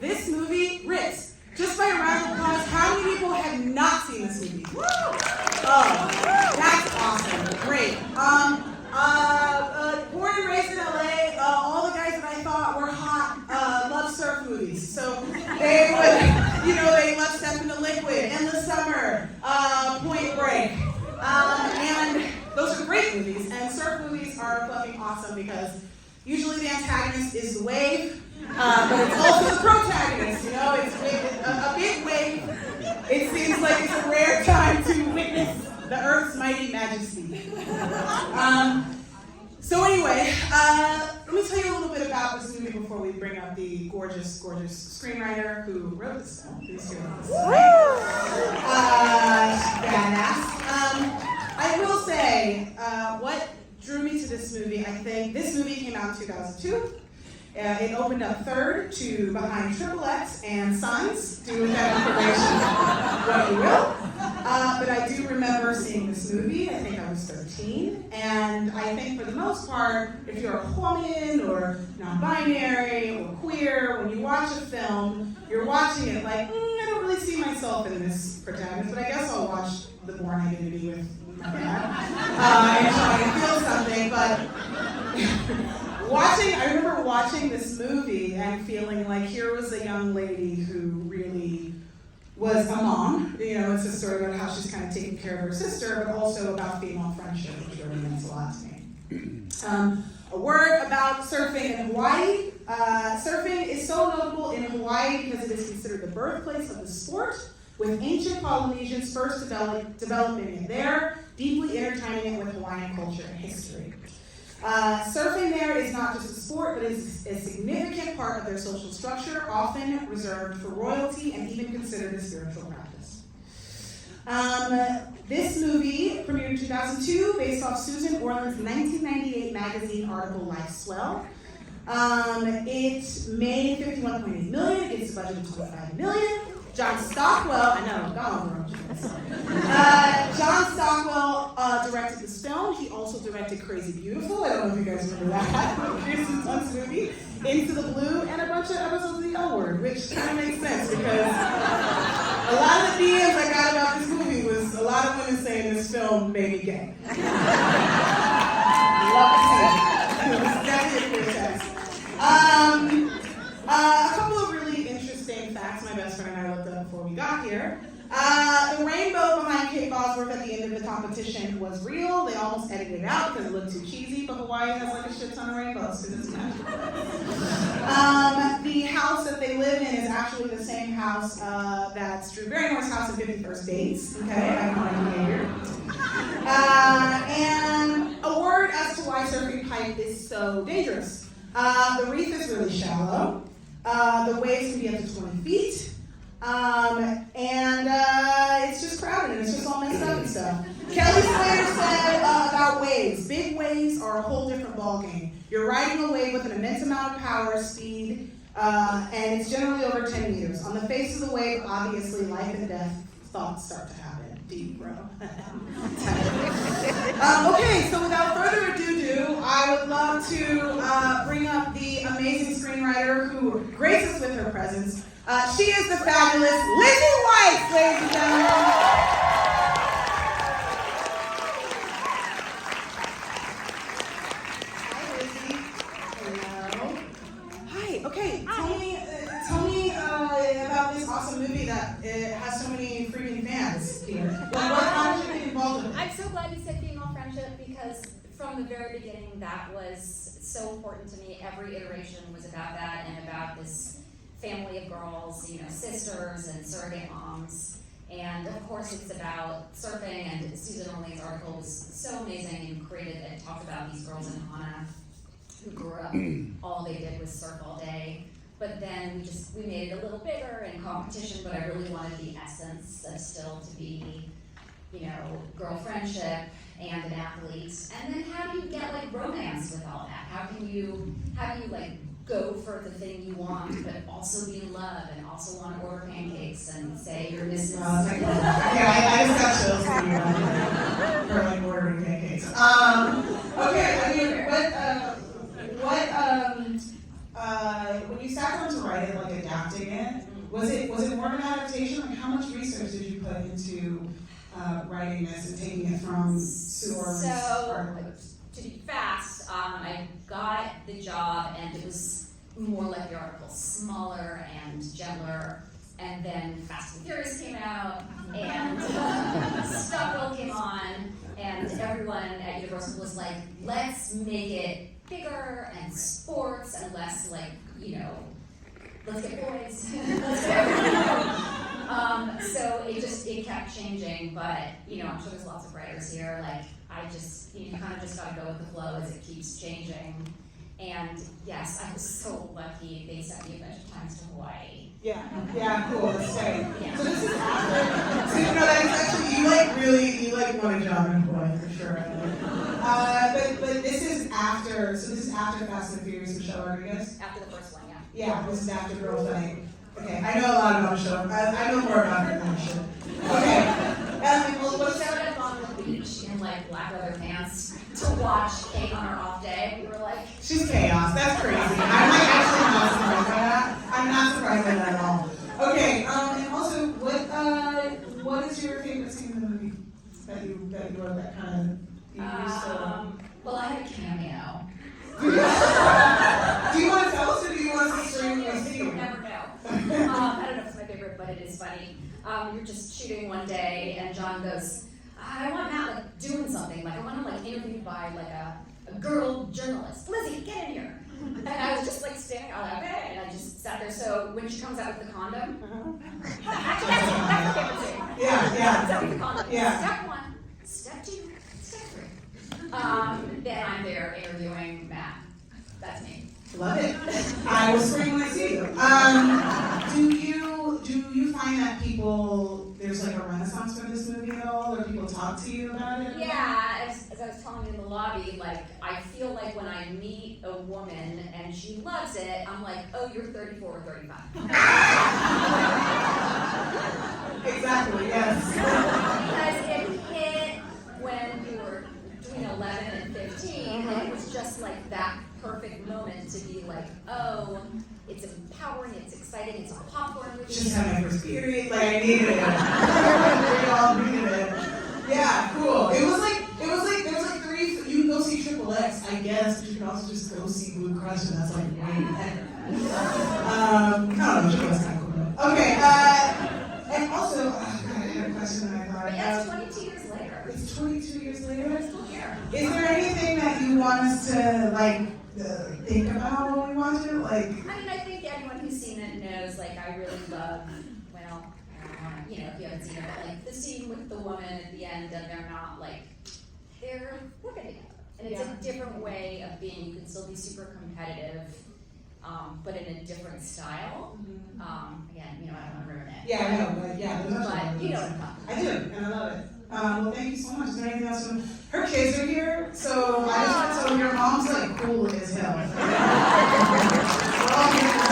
This movie rips. Just by a round of applause, how many people have not seen this movie? Oh, that's awesome. Great. Born and raised in LA, all the guys that I thought were hot love surf movies. So they would, they love Step into Liquid, Endless Summer, Point Break. And those are great movies. And surf movies are fucking awesome because usually the antagonist is the wave, but it's also the protagonist. It's a big wave. It seems like it's a rare time to witness the Earth's mighty majesty. So anyway, let me tell you a little bit about this movie before we bring up the gorgeous, gorgeous screenwriter who wrote this film. Who's here with us tonight. Badass. I will say, what drew me to this movie, I think, this movie came out in 2002. It opened up third to behind Triple X and Signs. Do with that information what you will. But I do remember seeing this movie. I think I was 13. And I think for the most part, if you're a woman or non-binary or queer, when you watch a film, you're watching it like, I don't really see myself in this protagonist, but I guess I'll watch The Born Identity with my dad and try and feel something. But I remember watching this movie and feeling like here was a young lady who really was a mom. It's a story about how she's kind of taking care of her sister, but also about female friendship, which really means a lot to me. A word about surfing in Hawaii. Surfing is so notable in Hawaii because it is considered the birthplace of the sport, with ancient Polynesians first developing it there, deeply intertwining it with Hawaiian culture and history. Surfing there is not just a sport, but is a significant part of their social structure, often reserved for royalty and even considered a spiritual practice. This movie premiered in 2002, based off Susan Orland's 1998 magazine article, Life Swell. It made $51.8 million, it's a budget of $25 million. John Stockwell, I know, gone John Stockwell directed this film. He also directed Crazy Beautiful. I don't know if you guys remember that. Kirsten Dunst's movie. Into the Blue, and a bunch of episodes of The L Word, which kind of makes sense because a lot of the DMs I got about this movie was a lot of women saying this film made me gay. Love to see it. It was definitely a queer text. A couple of really interesting facts my best friend and I looked up before we got here. The rainbow behind Cape Bosworth at the end of the competition was real. They almost edited it out because it looked too cheesy, but Hawaii has like a shit ton of rainbows because it's magical. The house that they live in is actually the same house that's Drew Barrymore's house in 51st Dates. Okay, I have no idea here. And a word as to why surfing pipe is so dangerous. The reef is really shallow. The waves can be up to 20 feet. And it's just crowded and it's just all messed up and stuff. Kelly Slater said about waves, big waves are a whole different ballgame. You're riding a wave with an immense amount of power, speed, and it's generally over 10 meters. On the face of the wave, obviously, life and death thoughts start to happen. Deep, bro. Okay, so without further ado, I would love to bring up the amazing screenwriter who graces us with her presence. She is the fabulous Lizzy Weiss, ladies and gentlemen. Hi, Lizzy. Hello. Hi. Okay. Tell me about this awesome movie that has so many freaking fans here. How did you get involved in it? I'm so glad you said female friendship because from the very beginning that was so important to me. Every iteration was about that and about this family of girls, sisters and surrogate moms. And of course it's about surfing, and Susan Orland's article was so amazing and created and talked about these girls in Hana who grew up, all they did was surf all day. But then we made it a little bigger in competition, but I really wanted the essence of still to be, girl friendship and an athlete. And then how do you get romance with all that? How do you go for the thing you want, but also be in love and also want to order pancakes and say you're Mrs. Yeah, I just got chills when you for ordering pancakes. Okay, I mean, when you sat down to write it, like adapting it. Was it more of an adaptation? Like how much research did you put into writing this and taking it from Suor's articles? To be fast, I got the job and it was more like the article, smaller and gentler. And then Fast and Furious came out, and Stockwell came on, and everyone at Universal was like, let's make it bigger and sports and less like, let's get boys. Let's get so it kept changing, but I'm sure there's lots of writers here. Like you kind of just gotta go with the flow as it keeps changing. And yes, I was so lucky. They sent me a bunch of times to Hawaii. Yeah, cool. That's great. Yeah. So this is after. So that is actually you want a job in Hawaii for sure. But this is after. So this is after Fast and Furious, Michelle Rodriguez. After the first one, yeah. Yeah, this is after Girl Fight. Okay, I know a lot about Michelle. I know more about her than I should. Okay. We showed up on the beach in like black leather pants to watch Kate on her off day. We were like, she's chaos. That's crazy. I'm like actually not surprised by that. I'm not surprised by that at all. Okay. And also, what is your favorite scene in the movie that you wrote that kind of you used to? Well, I had a cameo. Do you want to tell us, or do you want us to stream the scene? You'll never know. I don't know if it's my favorite, but it is funny. You're just shooting one day, and John goes, I want Matt like doing something. Like I want him like interviewed by like a girl journalist. Lizzy, get in here. And I was just like standing out like, okay, and I just sat there. So when she comes out with the condom, actually that's my favorite scene. Yeah. Comes out with the condom. Yeah. Step 1, step 2, step 3. Then I'm there interviewing Matt. That's me. Love it. I will scream when I see you. Do you find that there's like a renaissance for this movie at all, or people talk to you about it? Yeah, as I was telling you in the lobby, like I feel like when I meet a woman and she loves it, I'm like, oh, you're 34 or 35. Exactly. Yes. Because it hit when you were between 11 and 15, and it was just like that perfect moment to be like, oh, it's empowering, it's exciting, it's a popcorn movie. Just had my first period, like I needed it. We all needed it. Yeah, cool. It was like there was like 3. You can go see Triple X, I guess, but you can also just go see Blue Crush, and that's like way better. I don't know, Triple X kind of cool. Okay, and also, God, I had a question that I thought. But yeah, it's 22 years later. It's 22 years later. We're still here. Is there anything that you want us to think about when we watch it? I mean, I think anyone who's seen it knows, like, I really love, well, if you haven't seen it, but like the scene with the woman at the end, and they're not like, they're working together. And it's a different way of being. You can still be super competitive, but in a different style. Again, I don't want to ruin it. Yeah, I know, but yeah, there's But you know what I'm talking about. I do, and I love it. Well, thank you so much. Is there anything else? Her kids are here, so your mom's like cool as hell. We're all here.